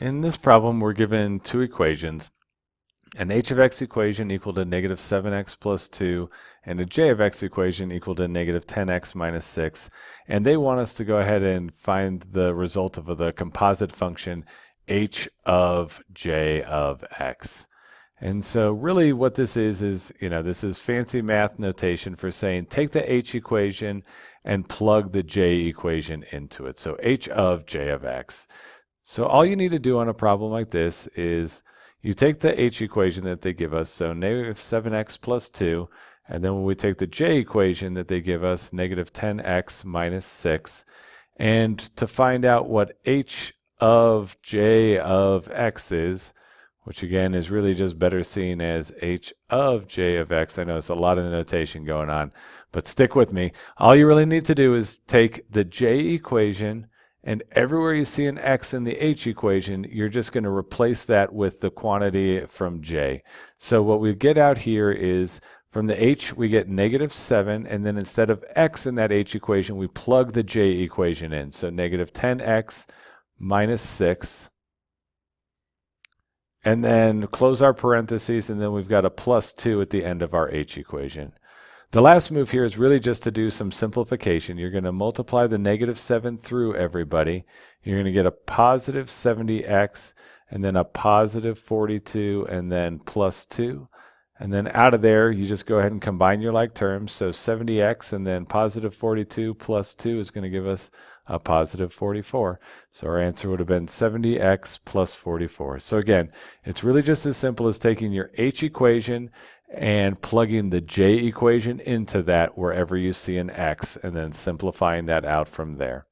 In this problem, we're given two equations, an h of x equation equal to negative 7x plus 2, and a j of x equation equal to negative 10x minus 6. And they want us to go ahead and find the result of the composite function h of j of x. And so really what this is, this is fancy math notation for saying take the h equation and plug the j equation into it. So h of j of x. So all you need to do on a problem like this is you take the h equation that they give us, so negative 7x plus 2, and then when we take the j equation that they give us, negative 10x minus 6, and to find out what h of j of x is, which again is really just better seen as h of j of x. I know it's a lot of notation going on, but stick with me. All you really need to do is take the j equation, and everywhere you see an x in the h equation, you're just going to replace that with the quantity from j. So what we get out here is from the h, we get negative 7, and then instead of x in that h equation, we plug the j equation in. So negative 10x minus 6. And then close our parentheses, and then we've got a plus 2 at the end of our h equation. The last move here is really just to do some simplification. You're going to multiply the negative 7 through everybody. You're going to get a positive 70x, and then a positive 42, and then plus 2. And then out of there, you just go ahead and combine your like terms. So 70x and then positive 42 plus 2 is going to give us a positive 44. So our answer would have been 70x plus 44. So again, it's really just as simple as taking your h equation and plugging the j equation into that wherever you see an x, and then simplifying that out from there.